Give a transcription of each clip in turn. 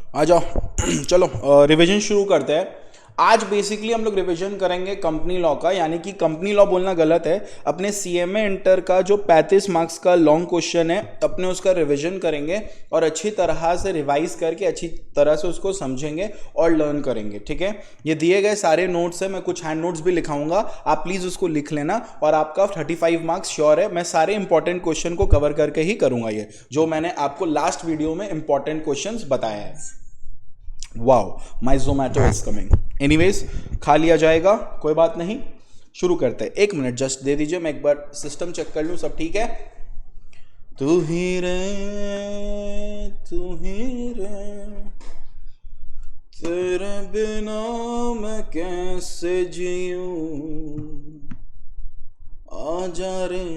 आ जाओ चलो रिवीजन शुरू करते हैं। आज बेसिकली हम लोग रिवीजन करेंगे कंपनी लॉ का, यानी कि कंपनी लॉ बोलना गलत है। अपने सीएमए इंटर का जो 35 मार्क्स का लॉन्ग क्वेश्चन है अपने उसका रिवीजन करेंगे और अच्छी तरह से रिवाइज करके अच्छी तरह से उसको समझेंगे और लर्न करेंगे। ठीक है, ये दिए गए सारे नोट्स है, मैं कुछ हैंड नोट्स भी लिखाऊंगा, आप प्लीज उसको लिख लेना और आपका 35 मार्क्स श्योर है। मैं सारे इंपॉर्टेंट क्वेश्चन को कवर करके ही करूंगा, ये जो मैंने आपको लास्ट वीडियो में इंपॉर्टेंट क्वेश्चन बताया है। Wow, my Zomato is coming. Anyways, खा लिया जाएगा, कोई बात नहीं। शुरू करते हैं। 1 मिनट जस्ट दे दीजिए, मैं एक बार सिस्टम चेक कर लूं सब ठीक है। तू ही रे तेरे बिना मैं कैसे जीऊं, आजा रे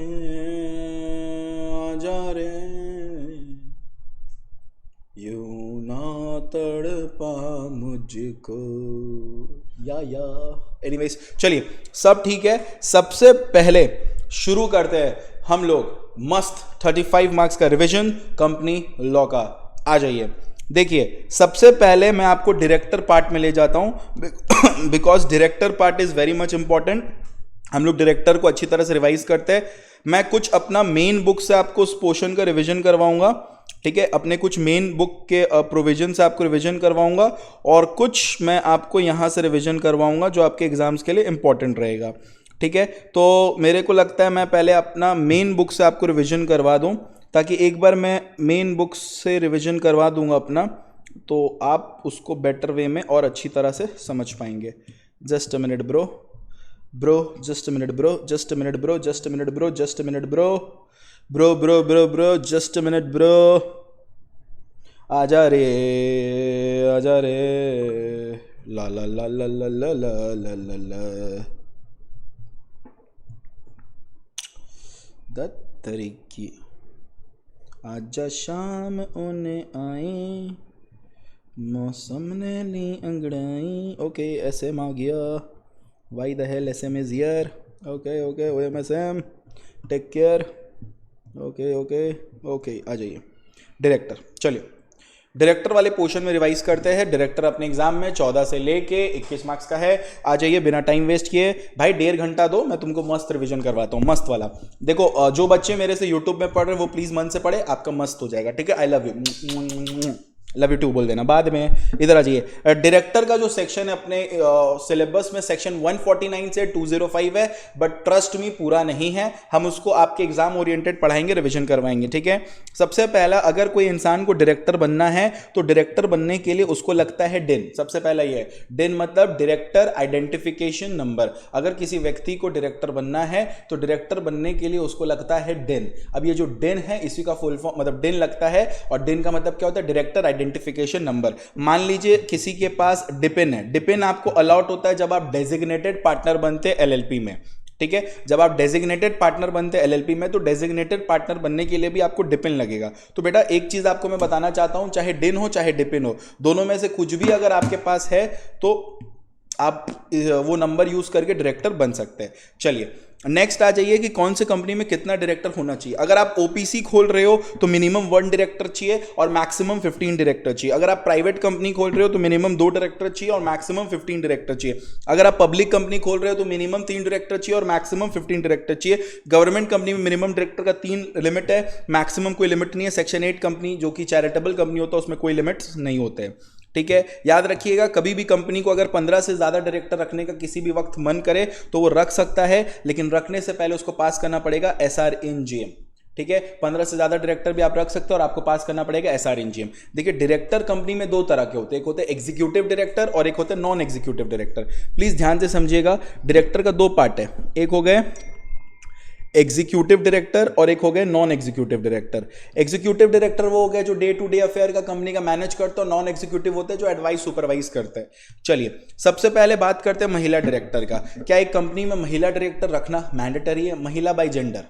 यूं ना तड़पा मुझको या। एनीवेज चलिए, सब ठीक है। सबसे पहले शुरू करते हैं हम लोग मस्त 35 मार्क्स का रिवीजन कंपनी लॉ का। आ जाइए, देखिए सबसे पहले मैं आपको डायरेक्टर पार्ट में ले जाता हूं because director part is very much important. हम लोग डायरेक्टर को अच्छी तरह से रिवाइज करते हैं। मैं कुछ अपना मेन बुक से आपको उस पोर्शन का रिवीजन करवाऊंगा, ठीक है, अपने कुछ मेन बुक के प्रोविजन से आपको रिवीजन करवाऊंगा और कुछ मैं आपको यहाँ से रिवीजन करवाऊंगा जो आपके एग्जाम्स के लिए इंपॉर्टेंट रहेगा। ठीक है, तो मेरे को लगता है मैं पहले अपना मेन बुक से आपको रिवीजन करवा दूं, ताकि एक बार मैं मेन बुक से रिवीजन करवा दूंगा अपना, तो आप उसको बेटर वे में और अच्छी तरह से समझ पाएंगे। Just a minute bro, just a minute bro, just a minute bro, just a minute bro, just a minute bro, bro just minute bro. आजा रे ला ला ला ला ला ला ला ला ला ला तरीकी। आजा शाम ओने आई, मौसम ने ली अंगड़ाई। ओके, SM आ गया। Why the hell SM is here. Okay OMSM take care. Okay आ जाइए। डायरेक्टर, चलिए डायरेक्टर वाले पोर्शन में रिवाइज करते हैं। डायरेक्टर अपने एग्जाम में 14 से लेके 21 मार्क्स का है। आ जाइए, बिना टाइम वेस्ट किए भाई 1.5 घंटा दो, मैं तुमको मस्त रिवीजन करवाता हूँ, मस्त वाला। देखो जो बच्चे मेरे से यूट्यूब में पढ़ रहे वो प्लीज मन से पढ़े, आपका मस्त हो जाएगा। ठीक है, आई लव यू टू बोल देना बाद में। इधर आ जाइए। डायरेक्टर का जो सेक्शन है अपने सिलेबस में सेक्शन 149 से 205 है, बट ट्रस्ट मी पूरा नहीं है, हम उसको आपके एग्जाम ओरिएंटेड पढ़ाएंगे, रिवीजन करवाएंगे। ठीक है, सबसे पहला, अगर कोई इंसान को डायरेक्टर बनना है तो डायरेक्टर बनने के लिए उसको लगता है डिन। सबसे पहला ये है डिन, मतलब डायरेक्टर आइडेंटिफिकेशन नंबर। अगर किसी व्यक्ति को डायरेक्टर बनना है तो डायरेक्टर बनने के लिए उसको लगता है डिन। अब ये जो डिन है इसी का फुल फॉर्म, मतलब डिन लगता है, और डिन का मतलब क्या होता है, डायरेक्टर आइडेंटिफिकेशन नंबर। मान लीजिए किसी के पास डिपिन है, डिपिन आपको अलॉट होता है जब आप डेजिग्नेटेड पार्टनर बनते हैं LLP में। ठीक है, जब आप डेजिग्नेटेड पार्टनर बनते हैं LLP में, तो डेजिग्नेटेड पार्टनर बनने के लिए भी आपको डिपिन लगेगा। तो बेटा एक चीज आपको मैं बताना चाहता हूं, चाहे डिन हो चाहे डिपिन हो, दोनों में से कुछ भी अगर आपके पास है तो आप वो नंबर यूज करके डायरेक्टर बन सकते हैं। चलिए नेक्स्ट आ जाइए कि कौन से कंपनी में कितना डायरेक्टर होना चाहिए। अगर आप OPC खोल रहे हो तो मिनिमम 1 डायरेक्टर चाहिए और मैक्सिमम 15 डायरेक्टर चाहिए। अगर आप प्राइवेट कंपनी खोल रहे हो तो मिनिमम 2 डायरेक्टर चाहिए और मैक्सिमम 15 डायरेक्टर चाहिए। अगर आप पब्लिक कंपनी खोल रहे हो तो मिनिमम 3 डायरेक्टर चाहिए और मैक्सिमम 15 डायरेक्टर चाहिए। गवर्नमेंट कंपनी में मिनिमम डायरेक्टर का 3 लिमिट है, मैक्सिमम कोई लिमिट नहीं है। सेक्शन 8 कंपनी जो कि चैरिटेबल कंपनी होता है उसमें कोई लिमिट्स नहीं होते हैं। ठीक है, याद रखिएगा, कभी भी कंपनी को अगर 15 से ज्यादा डायरेक्टर रखने का किसी भी वक्त मन करे तो वो रख सकता है, लेकिन रखने से पहले उसको पास करना पड़ेगा SRNGM। ठीक है, 15 से ज्यादा डायरेक्टर भी आप रख सकते हो और आपको पास करना पड़ेगा SRNGM। देखिए डायरेक्टर कंपनी में 2 तरह के होते हैं, एक होते हैं एग्जीक्यूटिव डायरेक्टर और एक होते हैं नॉन एग्जीक्यूटिव डायरेक्टर। प्लीज ध्यान से समझिएगा, डायरेक्टर का 2 पार्ट है, एक हो गए एग्जीक्यूटिव डायरेक्टर और एक हो गए non executive director. Executive director वो हो गया जो डे टू डे अफेयर का कंपनी का मैनेज करता है, नॉन एग्जीक्यूटिव होते हैं जो एडवाइस सुपरवाइज करते हैं। चलिए सबसे पहले बात करते हैं महिला डायरेक्टर का। क्या एक कंपनी में महिला डायरेक्टर रखना मैंडेटरी है? महिला बाय जेंडर,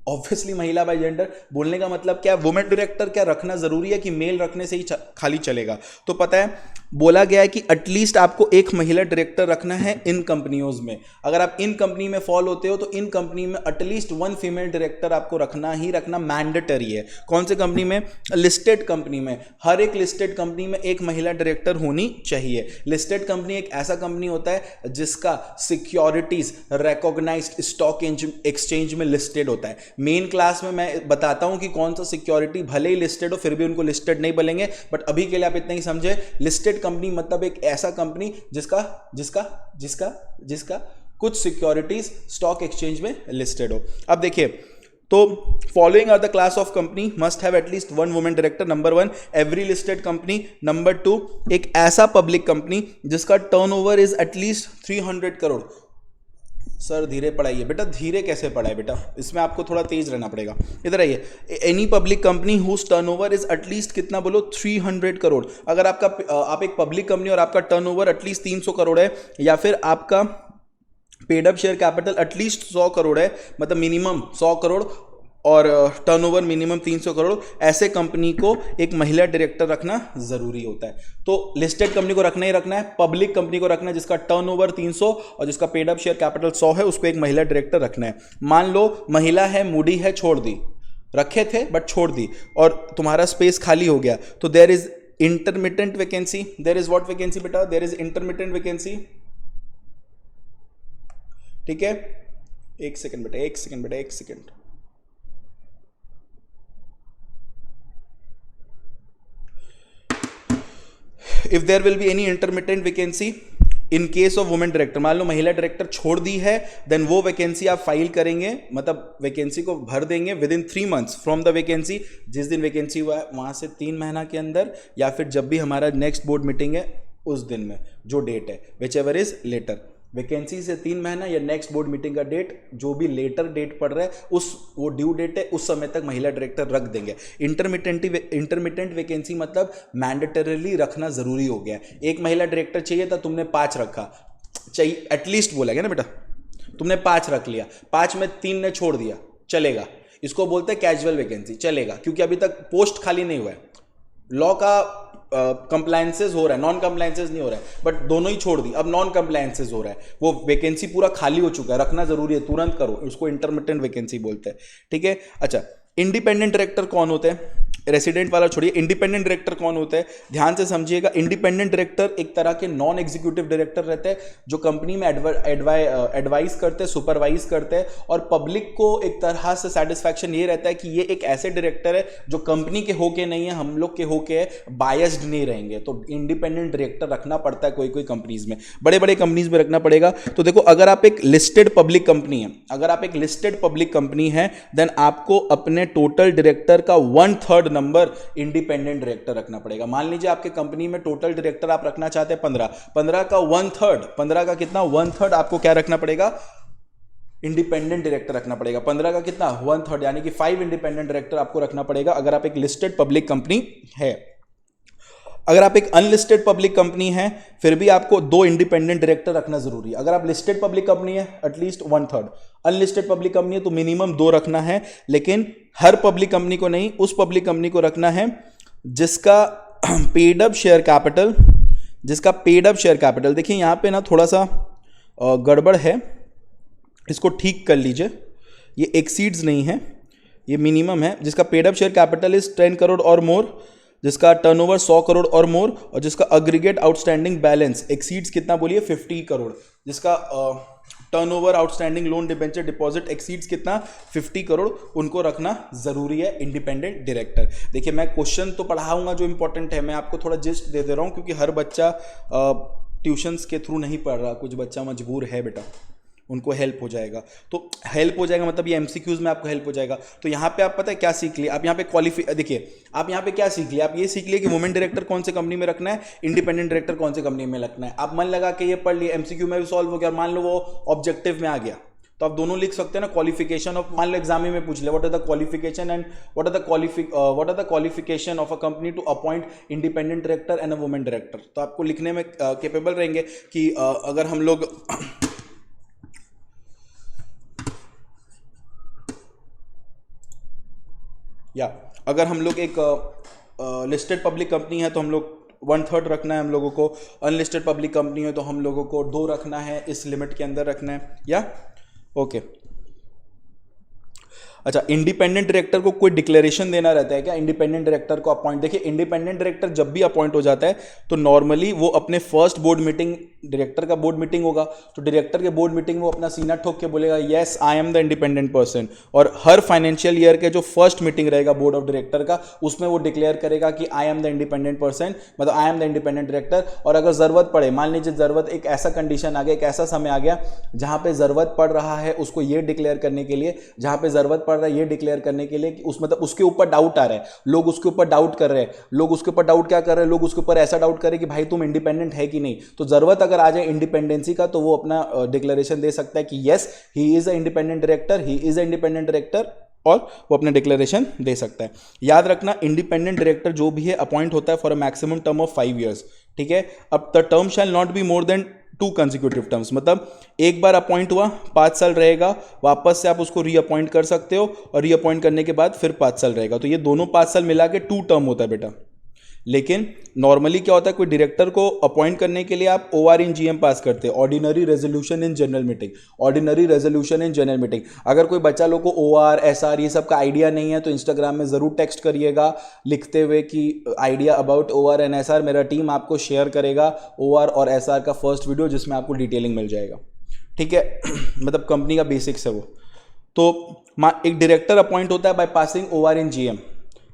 ऑब्वियसली महिला बाय जेंडर बोलने का मतलब क्या है, वुमेन डायरेक्टर क्या रखना जरूरी है कि मेल रखने से ही खाली चलेगा? तो पता है बोला गया है कि एटलीस्ट आपको एक महिला डायरेक्टर रखना है इन कंपनियों में। अगर आप इन कंपनी में फॉल होते हो तो इन कंपनी में एटलीस्ट वन फीमेल डायरेक्टर आपको रखना ही रखना मैंडेटरी है। कौन से कंपनी में? लिस्टेड कंपनी में। हर एक लिस्टेड कंपनी में एक महिला डायरेक्टर होनी चाहिए। लिस्टेड कंपनी एक ऐसा कंपनी होता है जिसका सिक्योरिटीज रिकॉग्नाइज्ड स्टॉक एक्सचेंज में लिस्टेड होता है। मेन क्लास में मैं बताता हूं कि कौन सा सिक्योरिटी भले ही लिस्टेड हो फिर भी उनको लिस्टेड नहीं बोलेंगे, बट अभी के लिए आप इतना ही समझे, लिस्टेड कंपनी मतलब एक ऐसा कंपनी जिसका जिसका जिसका जिसका कुछ सिक्योरिटीज स्टॉक एक्सचेंज में लिस्टेड हो। अब देखिए, तो following are the class of company must have at least one women director. Number 1 every listed company. Number 2 एक ऐसा पब्लिक कंपनी जिसका turnover is at least 300 crore. Sir धीरे पढ़ाइए बेटा, धीरे कैसे पढ़ाए बेटा, इसमें आपको थोड़ा तेज रहना पड़ेगा। इधर आइए। Any public company whose turnover is at least कितना बोलो? 300 करोड़। अगर आप एक पब्लिक कंपनी और आपका टर्नओवर एटलीस्ट 300 करोड़ है, या फिर आपका paid up share capital at least 100 crore है, मतलब मिनिमम 100 करोड़ और टर्नओवर मिनिमम 300 करोड़, ऐसे कंपनी को एक महिला डायरेक्टर रखना जरूरी होता है। तो लिस्टेड कंपनी को रखना ही रखना है, पब्लिक कंपनी को रखना है जिसका टर्नओवर 300 और जिसका पेड अप शेयर कैपिटल 100 है, उसको एक महिला डायरेक्टर रखना है। मान लो महिला है, मूडी है, छोड़ दी, रखे थे बट छोड़ दी और तुम्हारा स्पेस खाली हो गया, तो there is intermittent vacancy. There is what vacancy बेटा? There is intermittent vacancy. ठीक है, एक सेकंड बेटा, एक सेकंड बेटा, एक second. If there will be any intermittent vacancy in case of women director, मान लो महिला डायरेक्टर छोड़ दी है, देन वो वैकेंसी आप फाइल करेंगे, मतलब वैकेंसी को भर देंगे with in 3 months from the vacancy. जिस दिन वैकेंसी हुआ है वहां से 3 महीना के अंदर, या फिर जब भी हमारा नेक्स्ट बोर्ड मीटिंग है उस दिन में, जो डेट है whichever is later. Vacancy से 3 महीना या नेक्स्ट बोर्ड मीटिंग का डेट, जो भी लेटर डेट पड़ रहा है उस वो ड्यू डेट है, उस समय तक महिला डायरेक्टर रख देंगे। इंटरमिटेंट वैकेंसी मतलब मैंडेटरीली रखना जरूरी हो गया। एक महिला डायरेक्टर चाहिए था, तुमने 5 रखा, चाहिए एटलीस्ट बोला गया ना बेटा, तुमने 5 रख लिया, 5 में 3 ने छोड़ दिया, चलेगा। इसको बोलते हैं कैजुअल वैकेंसी, चलेगा, क्योंकि अभी तक पोस्ट खाली नहीं हुआ है। लॉ का कंप्लायंसेस हो रहा है, नॉन कंप्लायंसेस नहीं हो रहा है, बट दोनों ही छोड़ दी, अब नॉन कंप्लायंसेस हो रहा है, वो वैकेंसी पूरा खाली हो चुका है, रखना जरूरी है, तुरंत करो, उसको इंटरमिटेंट वैकेंसी बोलते हैं। ठीक है, अच्छा इंडिपेंडेंट डायरेक्टर कौन होते हैं? रेसिडेंट वाला छोड़िए, इंडिपेंडेंट डायरेक्टर कौन होता है? ध्यान से समझिएगा। इंडिपेंडेंट डायरेक्टर एक तरह के नॉन एग्जीक्यूटिव डायरेक्टर रहते हैं जो कंपनी में एडवाइस करते हैं, सुपरवाइज करते हैं, और पब्लिक को एक तरह से सेटिस्फैक्शन ये रहता है कि ये एक ऐसे डायरेक्टर है जो कंपनी के होके नहीं है, हम लोग के होके है, बायस्ड नहीं रहेंगे। तो इंडिपेंडेंट डायरेक्टर रखना पड़ता है कोई कोई कंपनीज में, बड़े बड़े कंपनीज में रखना पड़ेगा। तो देखो, अगर आप एक लिस्टेड पब्लिक कंपनी है, अगर आप एक लिस्टेड पब्लिक कंपनी है, देन आपको अपने टोटल डायरेक्टर का 1/3 नंबर इंडिपेंडेंट डायरेक्टर रखना पड़ेगा। मान लीजिए आपके कंपनी में टोटल डायरेक्टर आप रखना चाहते हैं 15 का 1/3, 15 का कितना 1/3 आपको क्या रखना पड़ेगा? इंडिपेंडेंट डायरेक्टर रखना पड़ेगा। 15 का कितना 1/3, यानी कि 5 इंडिपेंडेंट डायरेक्टर आपको रखना पड़ेगा अगर आप एक लिस्टेड पब्लिक कंपनी है। अगर आप एक अनलिस्टेड पब्लिक कंपनी है, फिर भी आपको 2 इंडिपेंडेंट डायरेक्टर रखना जरूरी है। अगर आप लिस्टेड पब्लिक कंपनी है एटलीस्ट 1/3, अनलिस्टेड पब्लिक कंपनी है तो मिनिमम 2 रखना है, लेकिन हर पब्लिक कंपनी को नहीं, उस पब्लिक कंपनी को रखना है जिसका पेड अप शेयर कैपिटल, जिसका पेड अप शेयर कैपिटल, देखिए यहां पे ना थोड़ा सा गड़बड़ है, इसको ठीक कर लीजिए। ये एक्सीड्स नहीं है, ये मिनिमम है। जिसका paid up share capital is 10 crore और मोर, जिसका टर्नओवर 100 करोड़ और मोर, और जिसका अग्रीगेट आउटस्टैंडिंग बैलेंस एक्सीड्स कितना बोलिए 50 करोड़, जिसका turnover outstanding loan debenture deposit exceeds कितना 50 करोड़, उनको रखना जरूरी है इंडिपेंडेंट डायरेक्टर। देखिए मैं क्वेश्चन तो पढ़ाऊंगा जो इंपॉर्टेंट है, मैं आपको थोड़ा जिस्ट दे रहा हूं क्योंकि हर बच्चा ट्यूशंस के थ्रू नहीं पढ़ रहा, कुछ बच्चा मजबूर है बेटा, उनको हेल्प हो जाएगा। तो हेल्प हो जाएगा मतलब ये एमसीक्यूज में आपको हेल्प हो जाएगा। तो यहाँ पे आप पता है क्या सीख लिए, आप यहाँ पे देखिए आप यहाँ पे क्या सीख लिए, आप ये सीख लिए कि वुमेन डायरेक्टर कौन से कंपनी में रखना है, इंडिपेंडेंट डायरेक्टर कौन से कंपनी में रखना है। आप मन लगा के ये पढ़ लिए, एमसीक्यू में भी सॉल्व हो गया, और मान लो वो ऑब्जेक्टिव में आ गया तो आप दोनों लिख सकते हैं ना, क्वालिफिकेशन ऑफ, मान लो एग्जाम में पूछ ले what are the qualification and what are the qualification of a company to appoint independent director and a women director, तो आपको लिखने में कैपेबल रहेंगे कि अगर हम लोग या अगर हम लोग एक लिस्टेड पब्लिक कंपनी है तो हम लोग 1/3 रखना है हम लोगों को, अनलिस्टेड पब्लिक कंपनी है तो हम लोगों को 2 रखना है, इस लिमिट के अंदर रखना है। या ओके अच्छा, इंडिपेंडेंट डायरेक्टर को कोई डिक्लेरेशन देना रहता है क्या? इंडिपेंडेंट डायरेक्टर को अपॉइंट, देखिए इंडिपेंडेंट डायरेक्टर जब भी अपॉइंट हो जाता है तो नॉर्मली वो अपने फर्स्ट बोर्ड मीटिंग, डायरेक्टर का बोर्ड मीटिंग होगा तो डायरेक्टर के बोर्ड मीटिंग में वो अपना सीना ठोक के बोलेगा yes I am the independent person, और हर फाइनेंशियल ईयर के जो फर्स्ट मीटिंग रहेगा बोर्ड ऑफ डायरेक्टर का उसमें वो डिक्लेयर करेगा कि I am the independent person, मतलब I am the independent director. और अगर जरूरत पड़े, मान लीजिए जरूरत, एक ऐसा कंडीशन आ गया, एक ऐसा समय आ गया जहां पे जरूरत पड़ रहा है उसको ये डिक्लेयर करने के लिए, जहां पे जरूरत पड़ रहा है ये डिक्लेयर करने के लिए कि उस मतलब उसके ऊपर डाउट आ रहा है, लोग उसके ऊपर डाउट कर रहे हैं, लोग उसके ऊपर डाउट क्या कर रहे हैं, लोग उसके ऊपर ऐसा डाउट कर रहे हैं कि भाई तुम इंडिपेंडेंट है कि नहीं, तो जरूरत अगर आ जाए इंडिपेंडेंसी का तो वो अपना डिक्लेरेशन दे सकता है कि yes he is a independent director, he is a independent director, और वो अपने डिक्लेरेशन दे सकता है। याद रखना इंडिपेंडेंट डायरेक्टर जो भी है अपॉइंट होता है for a maximum term of 5 years, ठीक है। अब the term shall not be more than 2 consecutive terms, मतलब एक बार अपॉइंट हुआ 5 साल रहेगा, वापस से आप उसको रीअपॉइंट कर सकते हो और रीअपॉइंट करने के बाद फिर 5 साल रहेगा, तो ये दोनों 5 साल मिला के 2 टर्म होता है बेटा। लेकिन नॉर्मली क्या होता है, कोई डायरेक्टर को अपॉइंट करने के लिए आप OR इन GM पास करते हैं, ordinary resolution in general meeting, ordinary resolution in general meeting. अगर कोई बच्चा लोग को OR SR ये सब का आइडिया नहीं है तो इंस्टाग्राम में ज़रूर टेक्स्ट करिएगा लिखते हुए कि idea about OR and SR, मेरा टीम आपको शेयर करेगा OR और SR का फर्स्ट वीडियो जिसमें आपको डिटेलिंग मिल जाएगा, ठीक है। मतलब कंपनी का बेसिक्स है वो। तो एक डायरेक्टर अपॉइंट होता है by passing OR in GM,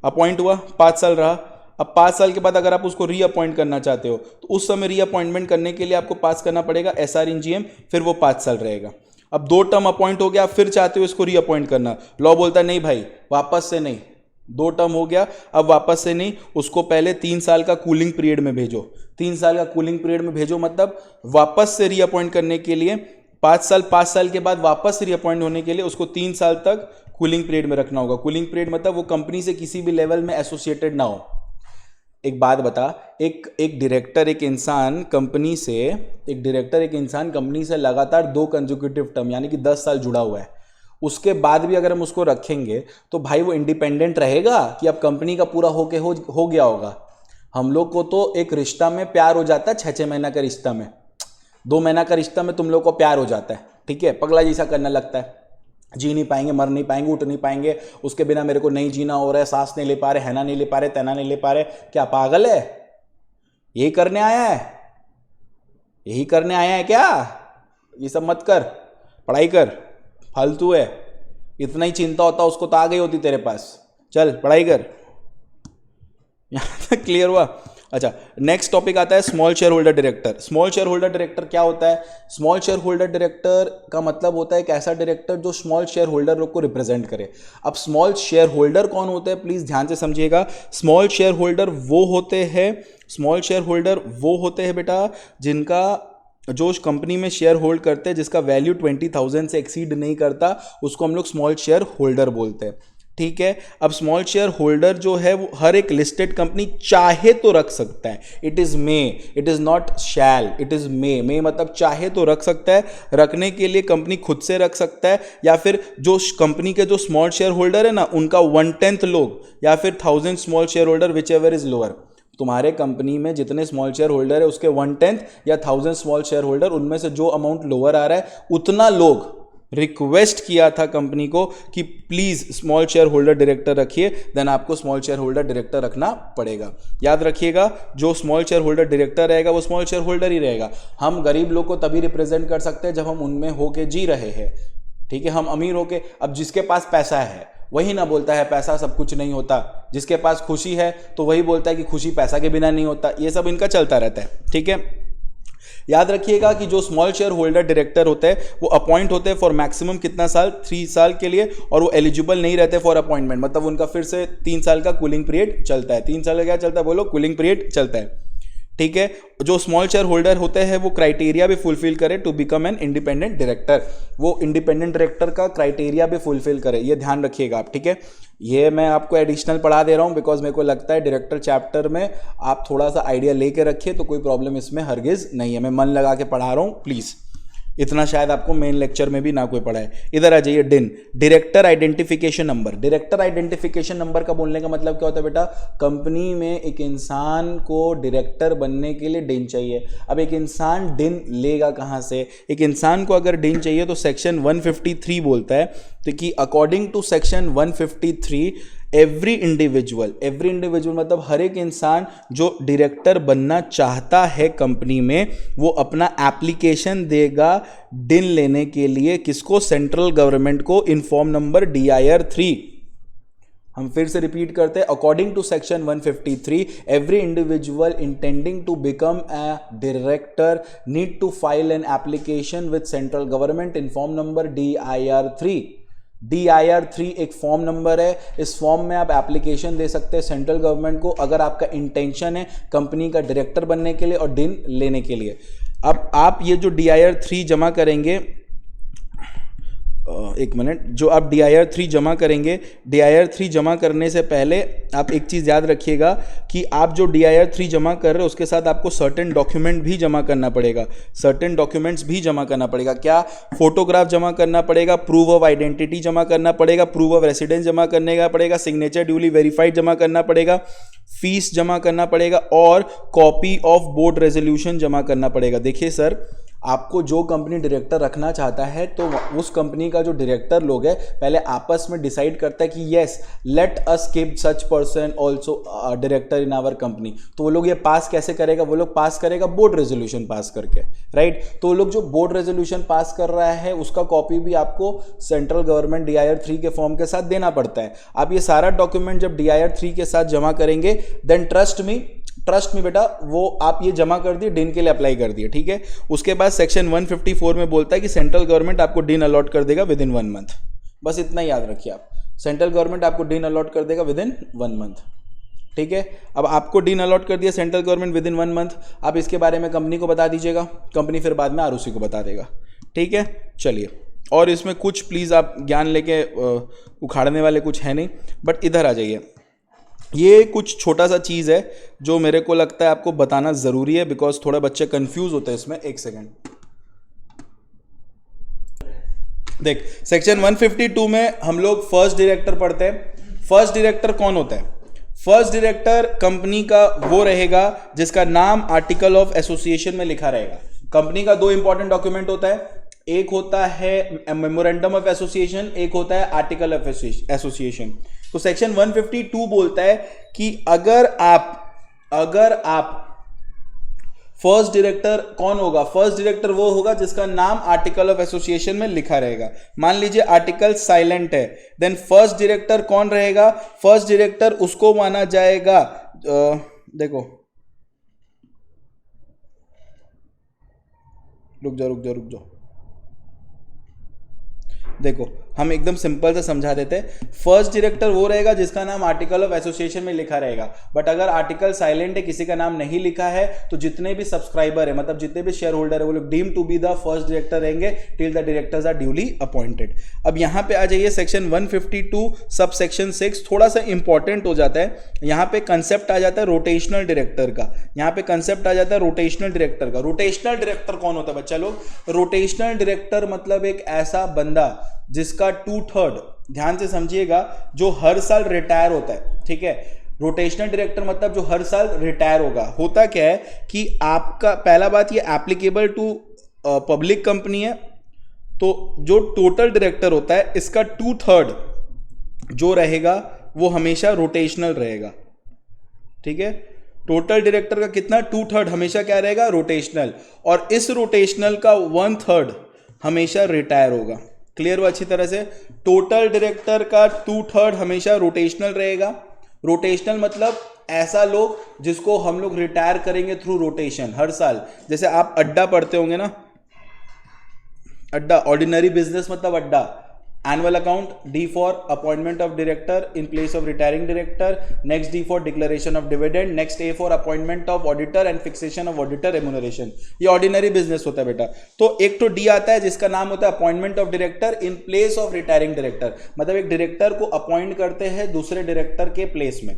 appoint हुआ 5 साल रहा, अब 5 साल के बाद अगर आप उसको रीअपॉइंट करना चाहते हो तो उस समय रीअपॉइंटमेंट करने के लिए आपको पास करना पड़ेगा SR इन GM, फिर वो 5 साल रहेगा। अब 2 टर्म अपॉइंट हो गया, फिर चाहते हो इसको रीअपॉइंट करना, लॉ बोलता है नहीं भाई वापस से नहीं, 2 टर्म हो गया अब वापस से नहीं, उसको पहले 3 साल का कूलिंग पीरियड में भेजो, 3 साल का कूलिंग पीरियड में भेजो, मतलब वापस से रीअपॉइंट करने के लिए 5 साल के बाद वापस से रीअपॉइंट होने के लिए उसको 3 साल तक कूलिंग पीरियड में रखना होगा। कूलिंग पीरियड मतलब वो कंपनी से किसी भी लेवल में एसोसिएटेड ना हो। एक बात बता, एक डायरेक्टर एक इंसान कंपनी से लगातार 2 कंसेक्यूटिव टर्म यानी कि 10 साल जुड़ा हुआ है, उसके बाद भी अगर हम उसको रखेंगे तो भाई वो इंडिपेंडेंट रहेगा कि अब कंपनी का पूरा हो गया होगा। हम लोग को तो एक रिश्ता में प्यार हो जाता है 6-6 महीना का रिश्ता में, 2 महीना का रिश्ता में तुम लोग को प्यार हो जाता है, ठीक है, पगला जैसा करने लगता है, जी नहीं पाएंगे, मर नहीं पाएंगे, उठ नहीं पाएंगे, उसके बिना मेरे को नहीं जीना हो रहा है, सांस नहीं ले पा रहे, हैना नहीं ले पा रहे, तेना नहीं ले पा रहे, क्या पागल है, यही करने आया है क्या? ये सब मत कर, पढ़ाई कर, फालतू है, इतना ही चिंता होता उसको तो आ गई होती तेरे पास, चल पढ़ाई कर। यहां तक क्लियर हुआ? अच्छा, नेक्स्ट टॉपिक आता है small share holder director. Small share holder director क्या होता है? स्मॉल शेयर होल्डर डायरेक्टर का मतलब होता है एक ऐसा डायरेक्टर जो स्मॉल शेयर होल्डर लोग को रिप्रेजेंट करे। अब स्मॉल शेयर होल्डर कौन होते हैं, प्लीज ध्यान से समझिएगा। स्मॉल शेयर होल्डर वो होते हैं बेटा जिनका जो कंपनी में शेयर होल्ड करते हैं जिसका वैल्यू 20,000 से एक्सीड नहीं करता, उसको हम लोग स्मॉल शेयर होल्डर बोलते हैं, ठीक है। अब स्मॉल शेयर होल्डर जो है वो हर एक लिस्टेड कंपनी चाहे तो रख सकता है, it is not shall, it is may मतलब चाहे तो रख सकता है। रखने के लिए कंपनी खुद से रख सकता है या फिर जो कंपनी के जो स्मॉल शेयर होल्डर है ना उनका 1/10 लोग या फिर 1000 small share holder which ever is lower. तुम्हारे कंपनी में जितने स्मॉल शेयर होल्डर है उसके 1/10 या 1000 स्मॉल शेयर होल्डर, उनमें से जो अमाउंट लोअर आ रहा है उतना लोग रिक्वेस्ट किया था कंपनी को कि please small share holder director रखिए, देन आपको स्मॉल शेयर होल्डर डायरेक्टर रखना पड़ेगा। याद रखिएगा, जो स्मॉल शेयर होल्डर डायरेक्टर रहेगा वो स्मॉल शेयर होल्डर ही रहेगा। हम गरीब लोग को तभी रिप्रेजेंट कर सकते हैं जब हम उनमें होके जी रहे हैं, ठीक है। हम अमीर होके, अब जिसके पास पैसा है वही ना बोलता है पैसा सब कुछ नहीं होता, जिसके पास खुशी है तो वही बोलता है कि खुशी पैसा के बिना नहीं होता। ये सब इनका चलता रहता है, ठीक है। याद रखिएगा कि जो स्मॉल शेयर होल्डर डायरेक्टर होते हैं वो अपॉइंट होते हैं फॉर मैक्सिमम कितना साल, 3 साल के लिए, और वो एलिजिबल नहीं रहते फॉर अपॉइंटमेंट, मतलब उनका फिर से 3 साल का कूलिंग पीरियड चलता है। 3 साल का क्या चलता है बोलो? कूलिंग पीरियड चलता है, ठीक है। जो स्मॉल शेयर होल्डर होते हैं वो क्राइटेरिया भी फुलफिल करे to become an independent director, वो इंडिपेंडेंट डायरेक्टर का क्राइटेरिया भी फुलफिल करे, ये ध्यान रखिएगा आप, ठीक है। ये मैं आपको एडिशनल पढ़ा दे रहा हूँ बिकॉज मेरे को लगता है डायरेक्टर चैप्टर में आप थोड़ा सा आइडिया लेके रखिए तो कोई प्रॉब्लम इसमें हरगिज नहीं है। मैं मन लगा के पढ़ा रहा हूँ, प्लीज, इतना शायद आपको मेन लेक्चर में भी ना कोई पढ़ा है। इधर आ जाइए, डिन, director identification number. Director identification number का बोलने का मतलब क्या होता है बेटा, कंपनी में एक इंसान को डायरेक्टर बनने के लिए डिन चाहिए। अब एक इंसान डिन लेगा कहाँ से? एक इंसान को अगर डिन चाहिए तो सेक्शन 153 बोलता है तो कि according to section 153 every individual मतलब हर एक इंसान जो डायरेक्टर बनना चाहता है कंपनी में, वो अपना एप्लीकेशन देगा डिन लेने के लिए। किसको? सेंट्रल गवर्नमेंट को, इन फॉर्म नंबर DIR 3। हम फिर से रिपीट करते हैं, according to section 153 every individual intending to become a director need to file an application with central government in form number DIR 3। DIR 3 एक फॉर्म नंबर है। इस form में आप एप्लीकेशन दे सकते हैं सेंट्रल गवर्नमेंट को अगर आपका इंटेंशन है कंपनी का डायरेक्टर बनने के लिए और डिन लेने के लिए। अब आप ये जो DIR 3 जमा करेंगे, एक मिनट, जो आप DIR 3 जमा करेंगे, DIR 3 जमा करने से पहले आप एक चीज़ याद रखिएगा कि आप जो DIR 3 जमा कर रहे हो उसके साथ आपको सर्टेन डॉक्यूमेंट भी जमा करना पड़ेगा। सर्टेन डॉक्यूमेंट्स भी जमा करना पड़ेगा। क्या? फोटोग्राफ जमा करना पड़ेगा, प्रूफ ऑफ आइडेंटिटी जमा करना पड़ेगा, प्रूफ ऑफ रेसिडेंस जमा करने का पड़ेगा, सिग्नेचर ड्यूली वेरीफाइड जमा करना पड़ेगा, फीस जमा करना पड़ेगा और कॉपी ऑफ बोर्ड रेजोल्यूशन जमा करना पड़ेगा। देखिए सर, आपको जो कंपनी डायरेक्टर रखना चाहता है तो उस कंपनी का जो डायरेक्टर लोग है पहले आपस में डिसाइड करता है कि yes let us keep such person also director in our company. तो वो लोग ये पास कैसे करेगा? वो लोग पास करेगा बोर्ड रेजोल्यूशन पास करके, राइट। तो वो लोग जो बोर्ड रेजोल्यूशन पास कर रहा है उसका कॉपी भी आपको सेंट्रल गवर्नमेंट DIR 3 के फॉर्म के साथ देना पड़ता है। आप ये सारा डॉक्यूमेंट जब DIR 3 के साथ जमा करेंगे देन ट्रस्ट में बेटा, वो आप ये जमा कर दिए, डिन के लिए अप्लाई कर दिए, ठीक है। उसके बाद सेक्शन 154 में बोलता है कि सेंट्रल गवर्नमेंट आपको डिन अलॉट कर देगा विद इन 1 मंथ। बस इतना याद रखिए आप, सेंट्रल गवर्नमेंट आपको डिन अलॉट कर देगा विद इन 1 मंथ, ठीक है। अब आपको डिन अलॉट कर दिया central government with in 1 month, आप इसके बारे में कंपनी को बता दीजिएगा, कंपनी फिर बाद में ROC को बता देगा, ठीक है। चलिए, और इसमें कुछ प्लीज़ आप ज्ञान लेके उखाड़ने वाले कुछ है नहीं, बट इधर आ जाइए। ये कुछ छोटा सा चीज़ है जो मेरे को लगता है आपको बताना ज़रूरी है बिकॉज थोड़ा बच्चे कंफ्यूज होते हैं इसमें। एक सेकेंड देख, सेक्शन 152 में हम लोग फर्स्ट डायरेक्टर पढ़ते हैं। फर्स्ट डायरेक्टर कौन होता है? फर्स्ट डायरेक्टर कंपनी का वो रहेगा जिसका नाम आर्टिकल ऑफ एसोसिएशन में लिखा रहेगा। कंपनी का 2 इंपॉर्टेंट डॉक्यूमेंट होता है, एक होता है मेमोरेंडम ऑफ एसोसिएशन, एक होता है आर्टिकल ऑफ एसोसिएशन। तो सेक्शन 152 बोलता है कि अगर आप फर्स्ट डायरेक्टर कौन होगा? फर्स्ट डायरेक्टर वो होगा जिसका नाम आर्टिकल ऑफ एसोसिएशन में लिखा रहेगा। मान लीजिए आर्टिकल साइलेंट है, देन फर्स्ट डायरेक्टर कौन रहेगा? फर्स्ट डायरेक्टर उसको माना जाएगा, देखो रुक जाओ, देखो हम एकदम सिंपल से समझा देते हैं। फर्स्ट डायरेक्टर वो रहेगा जिसका नाम आर्टिकल ऑफ एसोसिएशन में लिखा रहेगा, बट अगर आर्टिकल साइलेंट है, किसी का नाम नहीं लिखा है, तो जितने भी सब्सक्राइबर है, मतलब जितने भी शेयर होल्डर है, वो लोग deem to be the first director रहेंगे till the directors are duly appointed. अब यहाँ पे आ जाइए, सेक्शन 152 सब सेक्शन 6 थोड़ा सा इंपॉर्टेंट हो जाता है। यहाँ पे कंसेप्ट आ जाता है रोटेशनल डायरेक्टर का। यहाँ पे कंसेप्ट आ जाता है रोटेशनल डायरेक्टर का। रोटेशनल डायरेक्टर कौन होता है बच्चा लोग? रोटेशनल डायरेक्टर मतलब एक ऐसा बंदा जिसका 2/3, ध्यान से समझिएगा, जो हर साल रिटायर होता है, ठीक है। रोटेशनल डायरेक्टर मतलब जो हर साल रिटायर होगा। होता क्या है कि आपका पहला बात, ये एप्लीकेबल टू पब्लिक कंपनी है, तो जो टोटल डायरेक्टर होता है इसका 2/3 जो रहेगा वो हमेशा रोटेशनल रहेगा, ठीक है। टोटल डायरेक्टर का कितना? 2/3 हमेशा क्या रहेगा? रोटेशनल। और इस रोटेशनल का 1/3 हमेशा रिटायर होगा। क्लियर हुआ अच्छी तरह से? टोटल डायरेक्टर का 2/3 हमेशा रोटेशनल रहेगा। रोटेशनल मतलब ऐसा लोग जिसको हम लोग रिटायर करेंगे थ्रू रोटेशन हर साल। जैसे आप अड्डा पढ़ते होंगे ना, अड्डा, ऑर्डिनरी बिजनेस मतलब अड्डा। Annual account, D for appointment of director in place of retiring director, next D for declaration of dividend, next A for appointment of auditor and fixation of auditor remuneration. ये ordinary business होता है बेटा। तो एक तो D आता है जिसका नाम होता है appointment of director in place of retiring director, मतलब एक डायरेक्टर को अपॉइंट करते हैं दूसरे डायरेक्टर के प्लेस में,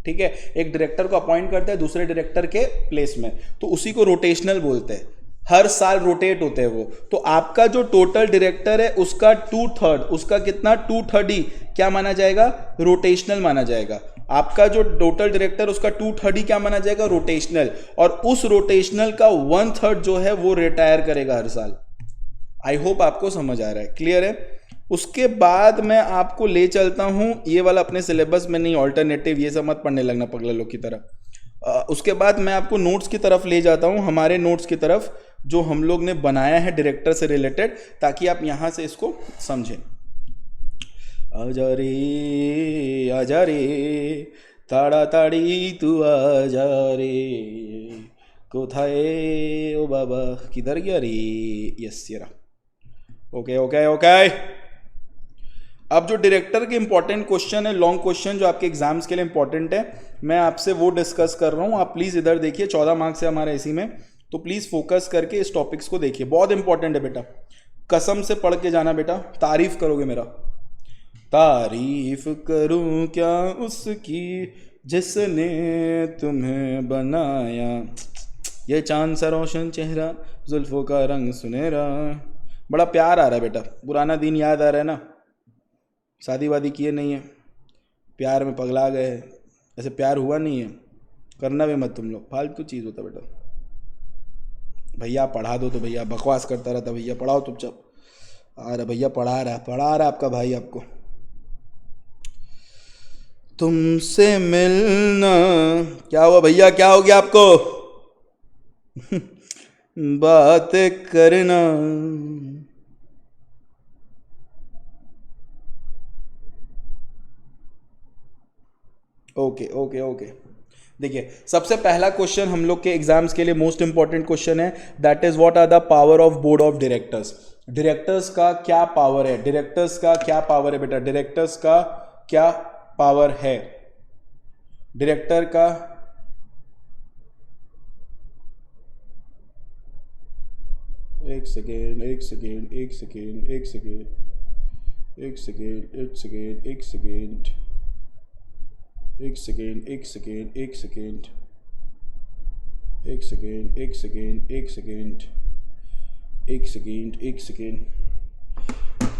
ठीक है। एक डायरेक्टर को अपॉइंट करते हैं दूसरे डायरेक्टर के प्लेस में, तो उसी को रोटेशनल बोलते हैं। हर साल रोटेट होते हैं वो। तो आपका जो टोटल डायरेक्टर है उसका 2/3, उसका कितना 2/3 ही क्या माना जाएगा, रोटेशनल माना जाएगा। आपका जो टोटल डायरेक्टर उसका 2/3 ही क्या माना जाएगा, रोटेशनल। और उस रोटेशनल का 1/3 जो है वो रिटायर करेगा हर साल। आई होप आपको समझ आ रहा है, क्लियर है। उसके बाद मैं आपको ले चलता हूं, ये वाला अपने सिलेबस में नहीं, ऑल्टरनेटिव ये सब मत पढ़ने लगना पगला लोग की तरह। उसके बाद मैं आपको नोट्स की तरफ ले जाता हूं, हमारे नोट्स की तरफ जो हम लोग ने बनाया है डायरेक्टर से रिलेटेड, ताकि आप यहां से इसको समझें। आजा रे ताड़ा ताड़ी तू आजा रे, कोथाए ओ बाबा किधर गया रे, यस ये रहा। Okay okay okay. अब जो डायरेक्टर के इंपॉर्टेंट क्वेश्चन है, लॉन्ग क्वेश्चन जो आपके एग्जाम्स के लिए इंपॉर्टेंट है, मैं आपसे वो डिस्कस कर रहा हूं। आप प्लीज इधर देखिए, 14 मार्क्स है हमारे इसी में, तो प्लीज फोकस करके इस टॉपिक्स को देखिए, बहुत इंपॉर्टेंट है बेटा। कसम से पढ़ के जाना बेटा, तारीफ करोगे मेरा। तारीफ करूं क्या उसकी जिसने तुम्हें बनाया, ये चांद सा रोशन चेहरा, जुल्फों का रंग सुनहरा। बड़ा प्यार आ रहा है बेटा, पुराना दिन याद आ रहा है ना। शादी वादी किए नहीं है, प्यार में पगला गए हैं, ऐसे प्यार हुआ नहीं है, करना भी मत तुम लोग, फालतू चीज़ होता बेटा। भैया पढ़ा दो तो भैया बकवास करता रहता, भैया पढ़ाओ चुपचाप। आ रहा भैया पढ़ा रहा आपका भाई आपको। तुमसे मिलना, क्या हुआ भैया, क्या हो गया आपको? बात करना, ओके ओके ओके। देखिए सबसे पहला क्वेश्चन हम लोग के एग्जाम्स के लिए मोस्ट इंपॉर्टेंट क्वेश्चन है, that is what are the power of board of directors. Directors का क्या पावर है, डायरेक्टर्स का क्या पावर है बेटा, डायरेक्टर्स का क्या पावर है, डायरेक्टर का एक सेकेंड एक सेकेंड एक सेकेंड एक सेकेंड एक सेकेंड एक सेकेंड एक सेकेंड एक सेकेंड एक सेकेंड एक सेकेंड एक सेकेंड एक सेकेंड एक सेकेंड एक सेकेंड एक सेकेंड।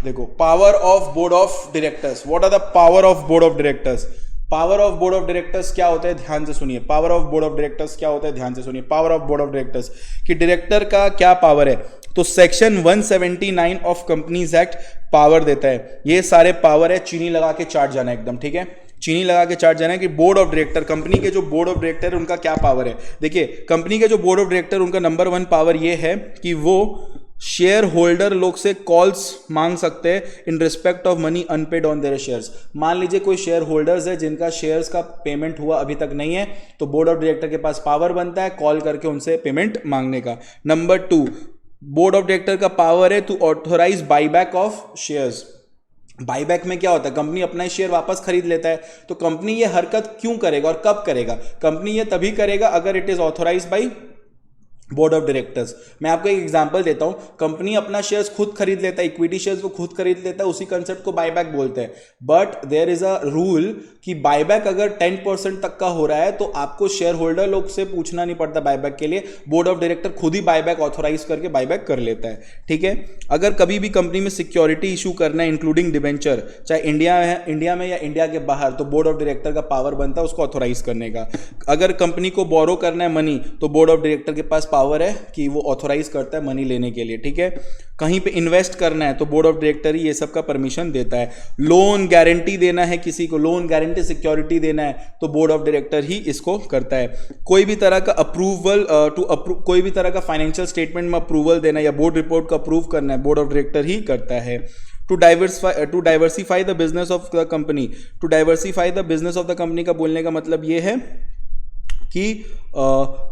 देखो power of board of directors, what are the power of board of directors. Power of board of directors क्या होता है, ध्यान से सुनिए। Power of board of directors क्या होता है, ध्यान से सुनिए। Power of board of directors कि डायरेक्टर का क्या पावर है, तो section 179 of companies act power देता है। ये सारे पावर है, चीनी लगा के चार्ट जाना एकदम, ठीक है, चीनी लगा के चार्ट जाना है कि बोर्ड ऑफ डायरेक्टर, कंपनी के जो बोर्ड ऑफ डायरेक्टर है उनका क्या पावर है। देखिए कंपनी के जो बोर्ड ऑफ डायरेक्टर, उनका नंबर 1 पावर ये है कि वो शेयर होल्डर लोग से कॉल्स मांग सकते हैं in respect of money unpaid on their shares. मान लीजिए कोई शेयर होल्डर्स है जिनका शेयर्स का पेमेंट हुआ अभी तक नहीं है, तो बोर्ड ऑफ डायरेक्टर के पास पावर बनता है कॉल करके उनसे पेमेंट मांगने का। नंबर 2, बोर्ड ऑफ डायरेक्टर का पावर है to authorise buyback of shares. Buyback में क्या होता है, कंपनी अपना शेयर वापस खरीद लेता है, तो कंपनी ये हरकत क्यों करेगा और कब करेगा, कंपनी ये तभी करेगा अगर it is authorise by board of directors. मैं आपको एक एग्जांपल देता हूं, कंपनी अपना शेयर्स खुद खरीद लेता है, इक्विटी शेयर्स वो खुद खरीद लेता है, उसी कंसेप्ट को बायबैक बोलते हैं। But there is a rule कि बायबैक अगर 10% तक का हो रहा है तो आपको शेयर होल्डर लोग से पूछना नहीं पड़ता बायबैक के लिए, बोर्ड ऑफ डायरेक्टर खुद ही बायबैक ऑथोराइज करके बायबैक कर लेता है, ठीक है। अगर कभी भी कंपनी में सिक्योरिटी इशू करना है इंक्लूडिंग डिबेंचर, चाहे इंडिया में या इंडिया के बाहर, तो बोर्ड ऑफ डायरेक्टर का पावर बनता है उसको ऑथोराइज करने का। अगर कंपनी को बोरो करना है मनी, तो बोर्ड ऑफ डायरेक्टर के पास पावर है कि वो ऑथोराइज करता है मनी लेने के लिए, ठीक है। कहीं पे इन्वेस्ट करना है तो बोर्ड ऑफ डायरेक्टर ही ये सब का परमिशन देता है। लोन गारंटी देना है किसी को, लोन गारंटी सिक्योरिटी देना है, तो बोर्ड ऑफ डायरेक्टर ही इसको करता है। कोई भी तरह का अप्रूवल कोई भी तरह का फाइनेंशियल स्टेटमेंट में अप्रूवल देना या बोर्ड रिपोर्ट का अप्रूव करना है, बोर्ड ऑफ डायरेक्टर ही करता है। To diversify the business of the company, to diversify the business of the company का बोलने का मतलब ये है कि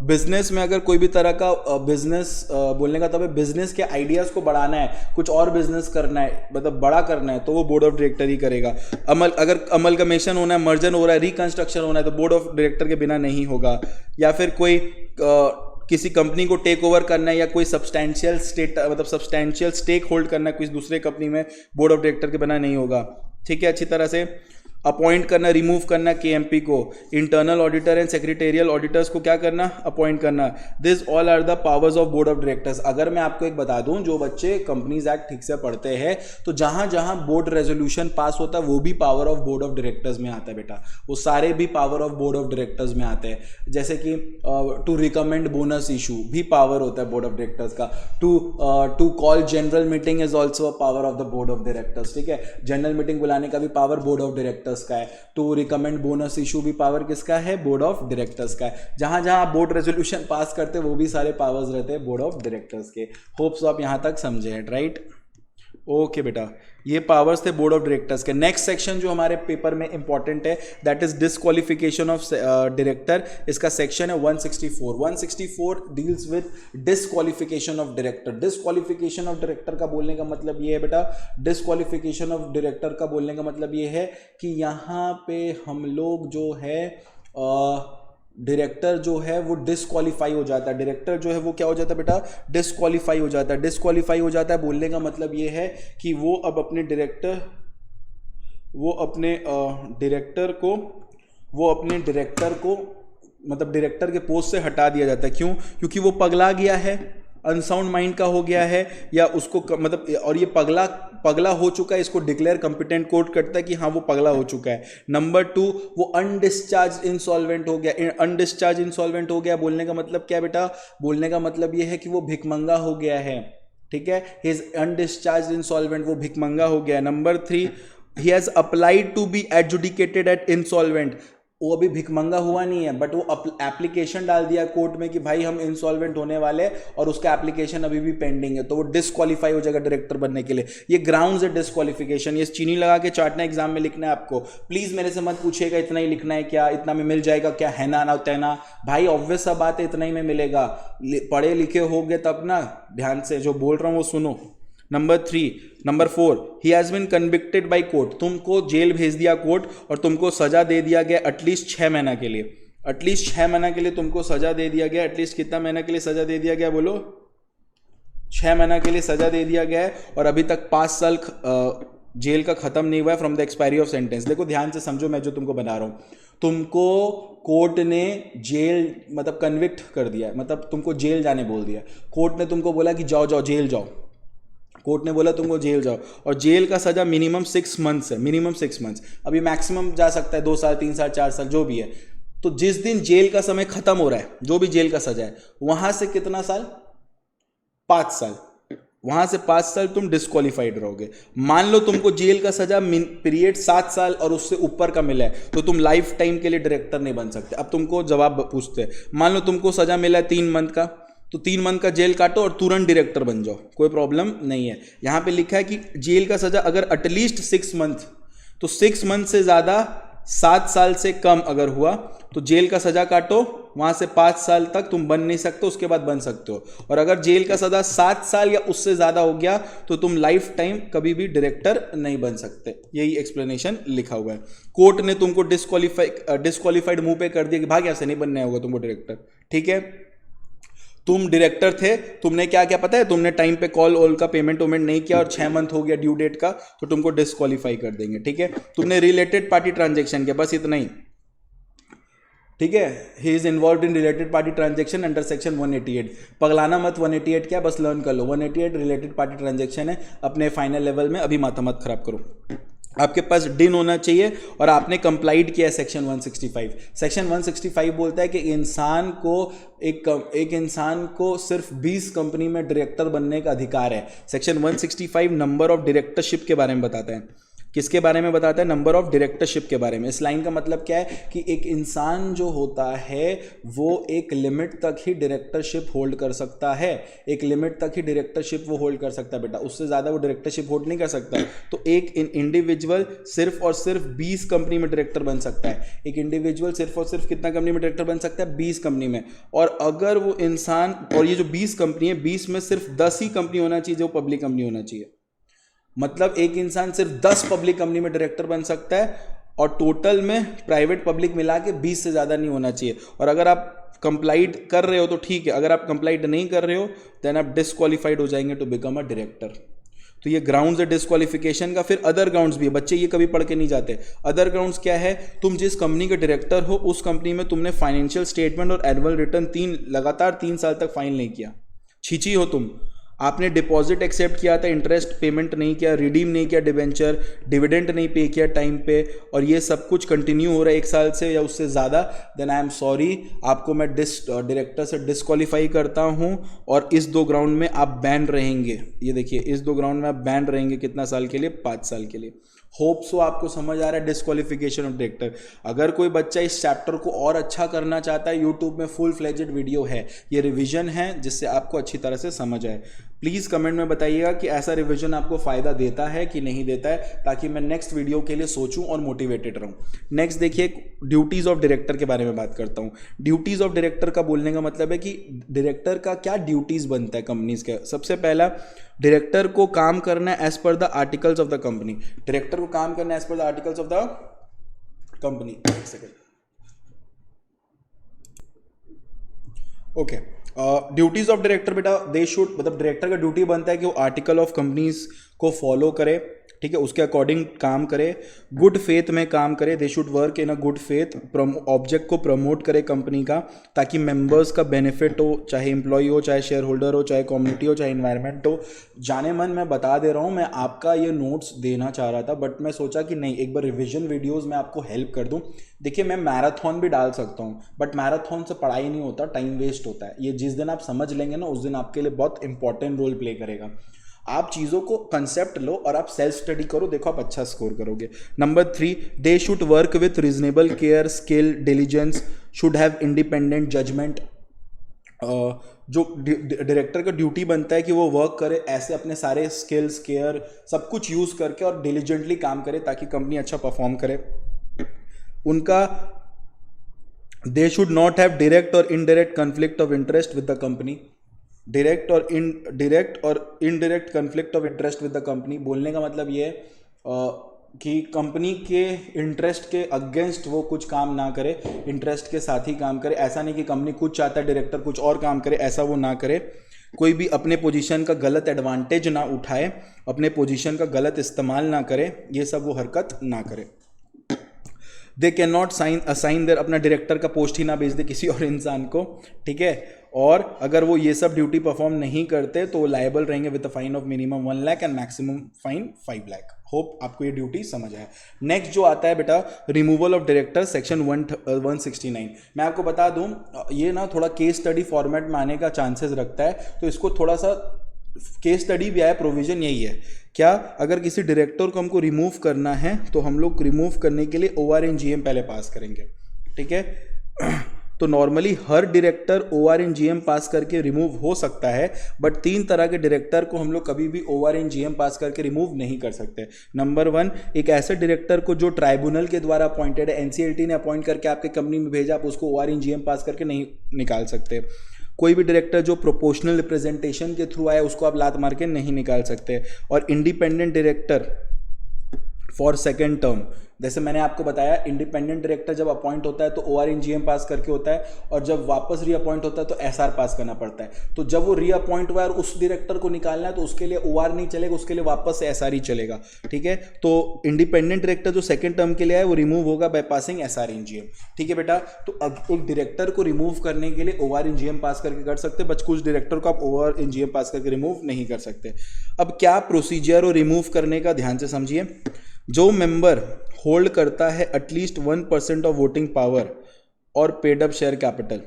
बिजनेस में अगर कोई भी तरह का बिजनेस बोलने का, तब बिजनेस के आइडियाज को बढ़ाना है, कुछ और बिजनेस करना है, मतलब बड़ा करना है, तो वो बोर्ड ऑफ डायरेक्टर ही करेगा। अगर अमलगमेशन होना है, मर्जन हो रहा है, रिकंस्ट्रक्शन होना है, तो बोर्ड ऑफ डायरेक्टर के बिना नहीं होगा। या फिर कोई किसी कंपनी को टेक ओवर करना है या कोई सब्सटैंशियल स्टेक होल्ड करना है किसी दूसरे कंपनी में, बोर्ड ऑफ डायरेक्टर के बिना नहीं होगा, ठीक है, अच्छी तरह से। अपॉइंट करना, रिमूव करना केएमपी को, internal auditor and secretarial auditors को क्या करना, अपॉइंट करना। This all are the powers of board of directors. अगर मैं आपको एक बता दूं, जो बच्चे कंपनीज एक्ट ठीक से पढ़ते हैं तो जहां जहां बोर्ड रेजोल्यूशन पास होता है वो भी power of board of directors में आता है बेटा, वो सारे भी power of board of directors में आते हैं। जैसे कि टू रिकमेंड बोनस इशू भी पावर होता है बोर्ड ऑफ डायरेक्टर्स का, to call general meeting is also a power of the board of directors, ठीक है। जनरल मीटिंग बुलाने का भी पावर बोर्ड ऑफ डायरेक्टर्स का है। टू रिकमेंड बोनस इशू भी पावर किसका है, बोर्ड ऑफ डायरेक्टर्स का है। जहां जहां बोर्ड रेजोल्यूशन पास करते हैं वो भी सारे पावर्स रहते हैं बोर्ड ऑफ डायरेक्टर्स के। होप्स आप यहां तक समझे हैं, राइट। ओके बेटा, ये पावर्स थे बोर्ड ऑफ डायरेक्टर्स के। नेक्स्ट सेक्शन जो हमारे पेपर में इंपॉर्टेंट है that is disqualification of director. इसका सेक्शन है 164। 164 deals with disqualification of director. Disqualification of director का बोलने का मतलब ये है बेटा, डिस्क्वालिफिकेशन ऑफ डायरेक्टर का बोलने का मतलब ये है कि यहाँ पे हम लोग जो है डायरेक्टर जो है वो डिस्क्वालीफाई हो जाता है। डायरेक्टर जो है वो क्या हो जाता है बेटा, डिस्क्वालीफाई हो जाता है। डिस्क्वालीफाई हो जाता है बोलने का मतलब ये है कि वो अब अपने डायरेक्टर को मतलब डायरेक्टर के पोस्ट से हटा दिया जाता है। क्यों? क्योंकि वो पगला गया है, अनसाउंड माइंड का हो गया है, या उसको मतलब, और ये पगला हो चुका है, इसको डिक्लेयर कॉम्पिटेंट कोर्ट करता है कि हाँ वो पगला हो चुका है। नंबर 2, वो अनडिस्चार्ज इंसॉल्वेंट हो गया। अनडिस्चार्ज इंसॉल्वेंट हो गया बोलने का मतलब क्या बेटा, बोलने का मतलब ये है कि वो भिखमंगा हो गया है, ठीक है। ही इज अनडिस्चार्ज इंसॉल्वेंट, वो भिखमंगा हो गया है। Number 3, he has applied to be adjudicated at insolvent. वो अभी भिखमंगा हुआ नहीं है बट वो एप्लीकेशन डाल दिया कोर्ट में कि भाई हम इंसॉल्वेंट होने वाले, और उसका एप्लीकेशन अभी भी पेंडिंग है, तो वो डिस्क्वालीफाई हो जाएगा डायरेक्टर बनने के लिए। ये ग्राउंड्स है डिस्क्वालिफिकेशन। ये चीनी लगा के चाटना एग्जाम में लिखना है आपको। प्लीज मेरे से मत पूछिएगा इतना ही लिखना है क्या, इतना में मिल जाएगा क्या, है ना तेना। भाई ऑब्वियस सा बात है, इतना ही में मिलेगा। पढ़े लिखे होगे तब ना, ध्यान से जो बोल रहा हूँ वो सुनो। Number 4, he has been convicted by court. तुमको जेल भेज दिया कोर्ट और तुमको सजा दे दिया गया एटलीस्ट 6 महीना के लिए। एटलीस्ट 6 महीना के लिए तुमको सजा दे दिया गया। एटलीस्ट कितना महीना के लिए सजा दे दिया गया बोलो? 6 महीना के लिए सजा दे दिया गया है, और अभी तक 5 साल जेल का खत्म नहीं हुआ है from the expiry of sentence. देखो ध्यान से समझो मैं जो तुमको बता रहा हूं। तुमको कोर्ट ने जेल मतलब कन्विक्ट कर दिया, मतलब तुमको जेल जाने बोल दिया। कोर्ट ने तुमको बोला कि जाओ जेल जाओ। कोर्ट ने बोला तुमको जेल जाओ, और जेल का सजा मिनिमम 6 मंथ्स है, मिनिमम 6 मंथ्स। अभी मैक्सिमम जा सकता है 2 साल, 3 साल, 4 साल, जो भी है। तो जिस दिन जेल का समय खत्म हो रहा है, जो भी जेल का सजा है, वहां से कितना साल? 5 साल। वहां से 5 साल तुम डिस्क्वालीफाइड रहोगे। मान लो तुमको जेल का सजा पीरियड 7 साल और उससे ऊपर का मिला है, तो तुम लाइफ टाइम के लिए डायरेक्टर नहीं बन सकते। अब तुमको जवाब पूछते हैं, मान लो तुमको सजा मिला है 3 मंथ का, तो 3 मंथ का जेल काटो और तुरंत डायरेक्टर बन जाओ, कोई प्रॉब्लम नहीं है। यहां पे लिखा है कि जेल का सजा अगर एटलीस्ट 6 मंथ, तो 6 मंथ से ज्यादा 7 साल से कम अगर हुआ तो जेल का सजा काटो, वहां से 5 साल तक तुम बन नहीं सकते, उसके बाद बन सकते हो। और अगर जेल का सजा 7 साल या उससे ज्यादा हो गया तो तुम लाइफ टाइम कभी भी डायरेक्टर नहीं बन सकते। यही एक्सप्लेनेशन लिखा हुआ है। कोर्ट ने तुमको डिस्क्वालीफाइड मुंह पे कर दिया कि भाग ऐसे नहीं बनना होगा तुमको डायरेक्टर, ठीक है। तुम डायरेक्टर थे, तुमने क्या क्या पता है, तुमने टाइम पे कॉल ऑल का पेमेंट नहीं किया और 6 मंथ हो गया ड्यू डेट का, तो तुमको डिस्क्वालीफाई कर देंगे, ठीक है। तुमने रिलेटेड पार्टी ट्रांजैक्शन किया, बस इतना ही, ठीक है। He is involve in related party transaction under section 188। पगलाना मत, 188 क्या, बस लर्न कर लो। 188 रिलेटेड पार्टी ट्रांजैक्शन है। अपने फाइनल लेवल में अभी माथा मत खराब करो। आपके पास डिन होना चाहिए और आपने कंप्लाइड किया है सेक्शन 165। सेक्शन 165 बोलता है कि इंसान को एक इंसान को सिर्फ 20 कंपनी में डायरेक्टर बनने का अधिकार है। सेक्शन 165 नंबर ऑफ डायरेक्टरशिप के बारे में बताता है। किसके बारे में बताता है? नंबर ऑफ डायरेक्टरशिप के बारे में। इस लाइन का मतलब क्या है कि एक इंसान जो होता है वो एक लिमिट तक ही डायरेक्टरशिप होल्ड कर सकता है। एक लिमिट तक ही डायरेक्टरशिप वो होल्ड कर सकता है बेटा, उससे ज़्यादा वो डायरेक्टरशिप होल्ड नहीं कर सकता। तो एक इंडिविजुअल सिर्फ और सिर्फ 20 कंपनी में डायरेक्टर बन सकता है। एक इंडिविजुअल सिर्फ और सिर्फ कितना कंपनी में डायरेक्टर बन सकता है? 20 कंपनी में। और अगर वो इंसान, और ये जो 20 कंपनी है, 20 में सिर्फ 10 ही कंपनी होना चाहिए जो पब्लिक कंपनी होना चाहिए। मतलब एक इंसान सिर्फ 10 पब्लिक कंपनी में डायरेक्टर बन सकता है, और टोटल में प्राइवेट पब्लिक मिला के 20 से ज़्यादा नहीं होना चाहिए। और अगर आप कंप्लाइड कर रहे हो तो ठीक है, अगर आप कंप्लाइड नहीं कर रहे हो देन आप डिस्क्वालीफाइड हो जाएंगे टू बिकम अ डायरेक्टर। तो ये ग्राउंड्स है डिस्क्वालिफिकेशन का। फिर अदर ग्राउंड्स भी है, बच्चे ये कभी पढ़ के नहीं जाते। अदर ग्राउंड्स क्या है, तुम जिस कंपनी के डायरेक्टर हो उस कंपनी में तुमने फाइनेंशियल स्टेटमेंट और एनुअल रिटर्न लगातार 3 साल तक फाइल नहीं किया, छीची हो तुम। आपने डिपॉजिट एक्सेप्ट किया था, इंटरेस्ट पेमेंट नहीं किया, रिडीम नहीं किया डिबेंचर, डिविडेंड नहीं पे किया टाइम पे, और ये सब कुछ कंटिन्यू हो रहा है 1 साल से या उससे ज़्यादा, देन आई एम सॉरी, आपको मैं डायरेक्टर से डिस्क्वालीफाई करता हूँ और इस 2 ग्राउंड में आप बैन रहेंगे। ये देखिए, इस 2 ग्राउंड में आप बैन रहेंगे कितना साल के लिए, 5 साल के लिए। होप सो आपको समझ आ रहा है डिस्क्वालिफिकेशन ऑफ डायरेक्टर। अगर कोई बच्चा इस चैप्टर को और अच्छा करना चाहता है, यूट्यूब में फुल फ्लेजेड वीडियो है, ये रिवीजन है जिससे आपको अच्छी तरह से समझ आए। प्लीज़ कमेंट में बताइएगा कि ऐसा रिवीजन आपको फ़ायदा देता है कि नहीं देता है, ताकि मैं नेक्स्ट वीडियो के लिए सोचूं और मोटिवेटेड रहूं। नेक्स्ट देखिए, ड्यूटीज़ ऑफ डायरेक्टर के बारे में बात करता हूं। ड्यूटीज़ ऑफ डायरेक्टर का बोलने का मतलब है कि डायरेक्टर का क्या ड्यूटीज़ बनता है कंपनीज के। सबसे पहला, डायरेक्टर को काम करना है एज पर the articles of the company. Director को काम करना है एज पर the articles of the company. एक second, okay. Duties of director बेटा, दे शुड, मतलब डायरेक्टर का ड्यूटी बनता है कि वो आर्टिकल ऑफ कंपनीज को फॉलो करे, ठीक है, उसके अकॉर्डिंग काम करे, गुड फेथ में काम करे। दे should work in a good faith, object को प्रमोट करे कंपनी का, ताकि मेंबर्स का बेनिफिट हो, चाहे एम्प्लॉय हो, चाहे शेयर होल्डर हो, चाहे कम्युनिटी हो, चाहे इन्वायरमेंट हो। जाने मन मैं बता दे रहा हूँ, मैं आपका ये नोट्स देना चाह रहा था, बट मैं सोचा कि नहीं, एक बार रिविजन वीडियोज़ में आपको हेल्प कर दूँ। देखिए, मैं मैराथन भी डाल सकता हूँ, बट मैराथन से पढ़ाई नहीं होता, टाइम वेस्ट होता है। ये जिस दिन आप समझ लेंगे ना, उस दिन आपके लिए बहुत इंपॉर्टेंट रोल प्ले करेगा। आप चीज़ों को कंसेप्ट लो और आप सेल्फ स्टडी करो, देखो आप अच्छा स्कोर करोगे। Number 3, they should work with reasonable care, skill, diligence, should have independent judgement. जो डायरेक्टर का ड्यूटी बनता है कि वो वर्क करे ऐसे, अपने सारे स्किल्स, केयर, सब कुछ यूज़ करके और डिलीजेंटली काम करे ताकि कंपनी अच्छा परफॉर्म करे। उनका they should not have direct और indirect conflict of interest with the company. Direct और indirect conflict of interest with the company बोलने का मतलब ये है कि कंपनी के इंटरेस्ट के अगेंस्ट वो कुछ काम ना करे, इंटरेस्ट के साथ ही काम करे। ऐसा नहीं कि कंपनी कुछ चाहता है, डायरेक्टर कुछ और काम करे, ऐसा वो ना करे। कोई भी अपने पोजीशन का गलत एडवांटेज ना उठाए, अपने पोजीशन का गलत इस्तेमाल ना करे, ये सब वो हरकत ना करे। They can not assign their, अपना डायरेक्टर का पोस्ट ही ना भेज दे किसी और इंसान को, ठीक है। और अगर वो ये सब ड्यूटी परफॉर्म नहीं करते तो लायबल रहेंगे with a fine of minimum 1 lakh and maximum fine 5 lakh. Hope आपको ये ड्यूटी समझ आया। नेक्स्ट जो आता है बेटा, रिमूवल ऑफ डायरेक्टर, सेक्शन 169। मैं आपको बता दूं, ये ना थोड़ा केस स्टडी फॉर्मेट में आने का चांसेस रखता है, तो इसको थोड़ा सा केस स्टडी भी आया, प्रोविजन यही है क्या, अगर किसी डायरेक्टर को हमको रिमूव करना है तो हम लोग रिमूव करने के लिए OR&GM पहले पास करेंगे, ठीक है। तो नॉर्मली हर डायरेक्टर OR&GM पास करके रिमूव हो सकता है, बट 3 तरह के डायरेक्टर को हम लोग कभी भी OR&GM पास करके रिमूव नहीं कर सकते। नंबर 1, एक ऐसे डायरेक्टर को जो ट्राइब्यूनल के द्वारा अपॉइंटेड है, NCLT ने अपॉइंट करके आपके कंपनी में भेजा, आप उसको OR&GM पास करके नहीं निकाल सकते। कोई भी डायरेक्टर जो प्रोपोर्शनल रिप्रेजेंटेशन के थ्रू आया, उसको आप लात मार के नहीं निकाल सकते। और independent director for second term, जैसे मैंने आपको बताया, इंडिपेंडेंट डायरेक्टर जब अपॉइंट होता है तो OR&GM पास करके होता है, और जब वापस रीअपॉइंट होता है तो SR पास करना पड़ता है। तो जब वो रीअपॉइंट हुआ है और उस डायरेक्टर को निकालना है तो उसके लिए OR नहीं चलेगा, उसके लिए वापस से SR ही चलेगा, ठीक है। तो इंडिपेंडेंट डायरेक्टर जो सेकेंड टर्म के लिए है वो रिमूव होगा बाय पासिंग SR&GM, ठीक है बेटा। तो एक डायरेक्टर को रिमूव करने के लिए OR&GM पास करके कर सकते, बट कुछ डायरेक्टर को आप OR&GM पास करके रिमूव नहीं कर सकते। अब क्या प्रोसीजर हो रिमूव करने का, ध्यान से समझिए। जो मेंबर होल्ड करता है एटलीस्ट 1% ऑफ वोटिंग पावर और पेड अप शेयर कैपिटल,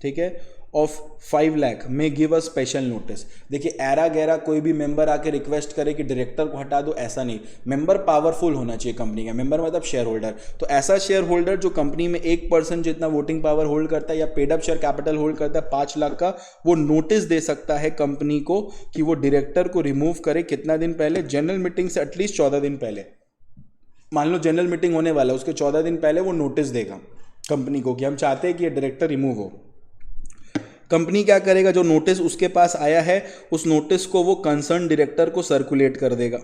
ठीक है, ऑफ 5 लाख में गिव अ स्पेशल नोटिस। देखिए, एरा गैरा कोई भी मेंबर आके रिक्वेस्ट करे कि डायरेक्टर को हटा दो, ऐसा नहीं। मेंबर पावरफुल होना चाहिए कंपनी का, मेंबर मतलब शेयर होल्डर। तो ऐसा शेयर होल्डर जो कंपनी में 1% जितना वोटिंग पावर होल्ड करता है या paid up share capital hold करता है 5 लाख का, वो नोटिस दे सकता है कंपनी को कि वो डायरेक्टर को रिमूव करे। कितना दिन पहले? जनरल मीटिंग से एटलीस्ट 14 दिन पहले। मान लो जनरल मीटिंग होने वाला है, उसके 14 दिन पहले वो नोटिस देगा कंपनी को कि हम चाहते हैं कि ये डायरेक्टर रिमूव हो। कंपनी क्या करेगा, जो नोटिस उसके पास आया है उस नोटिस को वो कंसर्न डायरेक्टर को सर्कुलेट कर देगा।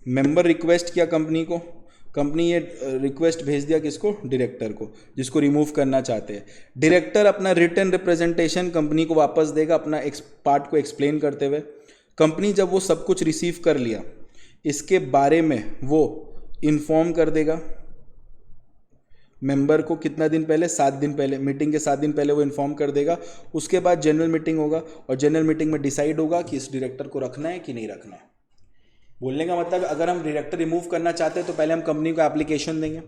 मेंबर रिक्वेस्ट किया कंपनी को, कंपनी ये रिक्वेस्ट भेज दिया किसको? डायरेक्टर को, जिसको रिमूव करना चाहते हैं। डायरेक्टर अपना रिटन रिप्रेजेंटेशन कंपनी को वापस देगा, अपना पार्ट को एक्सप्लेन करते हुए। कंपनी जब वो सब कुछ रिसीव कर लिया, इसके बारे में वो इन्फॉर्म कर देगा मेंबर को। कितना दिन पहले? 7 दिन पहले, मीटिंग के 7 दिन पहले वो इन्फॉर्म कर देगा। उसके बाद जनरल मीटिंग होगा और जनरल मीटिंग में डिसाइड होगा कि इस डायरेक्टर को रखना है कि नहीं रखना है। बोलने का मतलब अगर हम डायरेक्टर रिमूव करना चाहते हैं तो पहले हम कंपनी को एप्लीकेशन देंगे,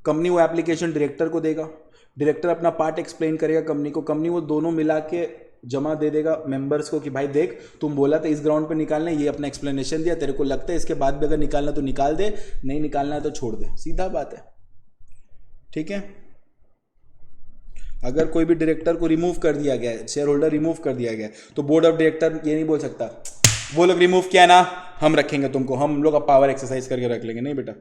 कंपनी वो एप्लीकेशन डायरेक्टर को देगा, डायरेक्टर अपना पार्ट एक्सप्लेन करेगा कंपनी को, कंपनी वो दोनों मिला के जमा दे देगा मेंबर्स को कि भाई देख तुम बोला था इस ग्राउंड पे निकालना है, ये अपना एक्सप्लेनेशन दिया, तेरे को लगता है इसके बाद भी अगर निकालना तो निकाल दे, नहीं निकालना है तो छोड़ दे, सीधा बात है। ठीक है, अगर कोई भी डायरेक्टर को रिमूव कर दिया गया है, शेयर होल्डर रिमूव कर दिया गया है, तो बोर्ड ऑफ डायरेक्टर ये नहीं बोल सकता वो लोग रिमूव किया ना हम रखेंगे तुमको, हम लोग अब पावर एक्सरसाइज करके रख लेंगे। नहीं बेटा,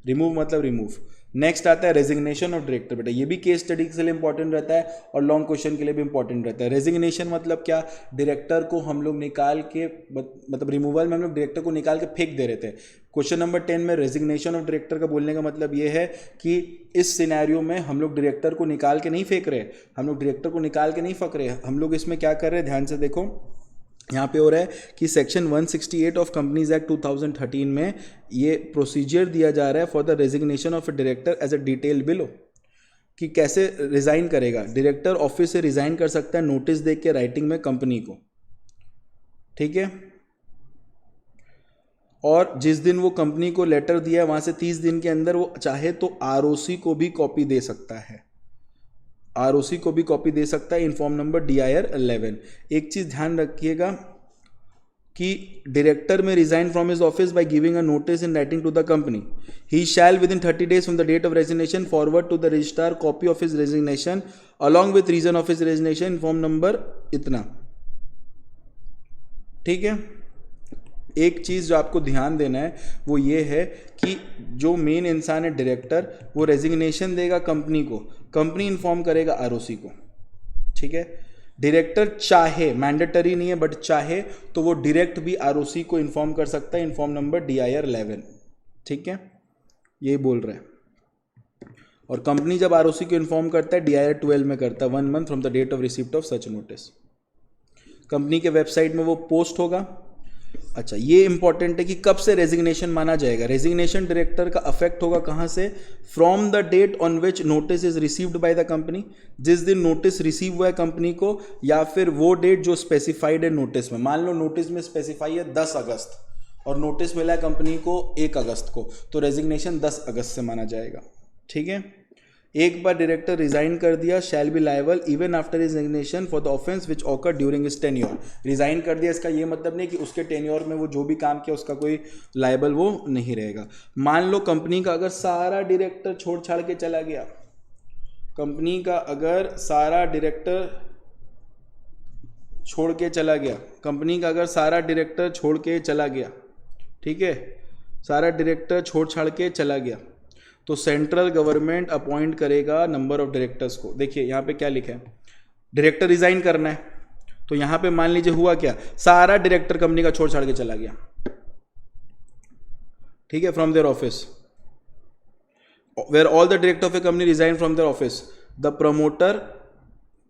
रिमूव मतलब रिमूव। नेक्स्ट आता है रेजिग्नेशन ऑफ डायरेक्टर। बेटा ये भी केस स्टडी के लिए इंपॉर्टेंट रहता है और लॉन्ग क्वेश्चन के लिए भी इंपॉर्टेंट रहता है। रेजिग्नेशन मतलब क्या? डायरेक्टर को हम लोग निकाल के, मतलब रिमूवल में हम लोग डायरेक्टर को निकाल के फेंक दे रहे थे। क्वेश्चन नंबर 10 में रेजिग्नेशन ऑफ डायरेक्टर का बोलने का मतलब ये है कि इस सिनेरियो में हम लोग डायरेक्टर को निकाल के नहीं फेंक रहे, हम लोग डायरेक्टर को निकाल के नहीं फेंक रहे, हम लोग इसमें क्या कर रहे हैं, ध्यान से देखो। यहाँ पे हो रहा है कि सेक्शन 168 ऑफ कंपनीज एक्ट 2013 में ये प्रोसीजर दिया जा रहा है for the resignation of a director as a detail below, कि कैसे रिजाइन करेगा डायरेक्टर। ऑफिस से रिजाइन कर सकता है नोटिस देख के राइटिंग में कंपनी को, ठीक है। और जिस दिन वो कंपनी को लेटर दिया है वहां से 30 दिन के अंदर वो चाहे तो आरओसी को भी कॉपी दे सकता है, आरओसी को भी कॉपी दे सकता है इन फॉर्म नंबर DIR 11। एक चीज ध्यान रखिएगा कि डायरेक्टर में resign from his office by giving a notice in writing to the company, he shall within 30 days from the date of resignation forward to the registrar copy of his resignation along with reason of his resignation in form number इतना। ठीक है, एक चीज जो आपको ध्यान देना है वो ये है कि जो मेन इंसान है डायरेक्टर, वो रेजिग्नेशन देगा कंपनी को, कंपनी इन्फॉर्म करेगा आरओसी को। ठीक है, डायरेक्टर चाहे, मैंडेटरी नहीं है बट चाहे तो वो डायरेक्ट भी आरओसी को इन्फॉर्म कर सकता है इन्फॉर्म नंबर DIR 11। ठीक है, ये बोल रहा है। और कंपनी जब आरओसी को इन्फॉर्म करता है DIR 12 में करता है 1 month from the date of receipt of such notice. Company के वेबसाइट में वो पोस्ट होगा। अच्छा, ये इंपॉर्टेंट है कि कब से रेजिग्नेशन माना जाएगा। रेजिग्नेशन डायरेक्टर का अफेक्ट होगा कहां से? From the date on which notice is received by the company, जिस दिन नोटिस रिसीव हुआ है कंपनी को, या फिर वो डेट जो स्पेसिफाइड है नोटिस में। मान लो नोटिस में स्पेसिफाई है 10 अगस्त और नोटिस मिला है कंपनी को 1 अगस्त को, तो रेजिग्नेशन 10 अगस्त से माना जाएगा। ठीक है, एक बार डायरेक्टर रिजाइन कर दिया, shall be liable even after resignation for the offence which occur during his tenure. Resign कर दिया इसका ये मतलब नहीं कि उसके टेन्योर में वो जो भी काम किया उसका कोई लायबल वो नहीं रहेगा। मान लो कंपनी का अगर सारा डायरेक्टर छोड़ छाड़ के चला गया, कंपनी का अगर सारा डायरेक्टर छोड़ के चला गया, कंपनी का अगर सारा डायरेक्टर छोड़ के चला गया, ठीक है, सारा डायरेक्टर छोड़ छाड़ के चला गया, तो सेंट्रल गवर्नमेंट अपॉइंट करेगा नंबर ऑफ डायरेक्टर्स को। देखिए यहाँ पे क्या लिखा है, डायरेक्टर रिजाइन करना है, तो यहाँ पे मान लीजिए हुआ क्या, सारा डायरेक्टर कंपनी का छोड़ छाड़ के चला गया, ठीक है, from their office, where all the director of a company resign from their office, the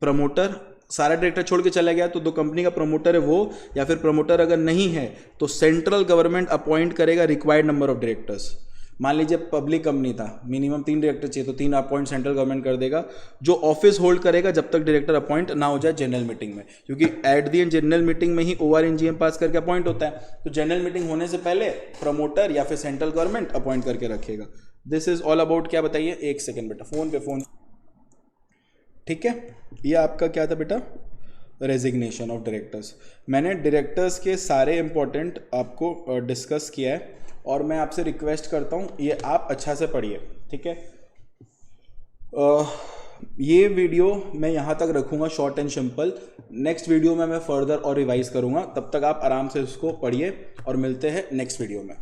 promoter सारा डायरेक्टर छोड़ के चला गया, तो दो कंपनी का प्रमोटर है वो, या फिर प्रमोटर अगर नहीं है तो सेंट्रल गवर्नमेंट अपॉइंट करेगा रिक्वायर्ड नंबर ऑफ डायरेक्टर्स। मान लीजिए पब्लिक कंपनी था, मिनिमम 3 डायरेक्टर चाहिए, तो 3 अपॉइंट सेंट्रल गवर्नमेंट कर देगा, जो ऑफिस होल्ड करेगा जब तक डायरेक्टर अपॉइंट ना हो जाए जनरल मीटिंग में, क्योंकि at the and general meeting में ही OR/NGM पास करके अपॉइंट होता है, तो जनरल मीटिंग होने से पहले प्रमोटर या फिर सेंट्रल गवर्नमेंट अपॉइंट करके रखेगा। दिस इज ऑल अबाउट, क्या बताइए, 1 सेकेंड बेटा, फोन पे फोन। ठीक है, ये आपका क्या था बेटा, रेजिग्नेशन ऑफ डायरेक्टर्स। मैंने डायरेक्टर्स के सारे इंपॉर्टेंट आपको डिस्कस किया है और मैं आपसे रिक्वेस्ट करता हूँ ये आप अच्छा से पढ़िए। ठीक है, ये वीडियो मैं यहाँ तक रखूँगा short and simple, next video में मैं फर्दर और रिवाइज करूँगा, तब तक आप आराम से इसको पढ़िए और मिलते हैं नेक्स्ट वीडियो में।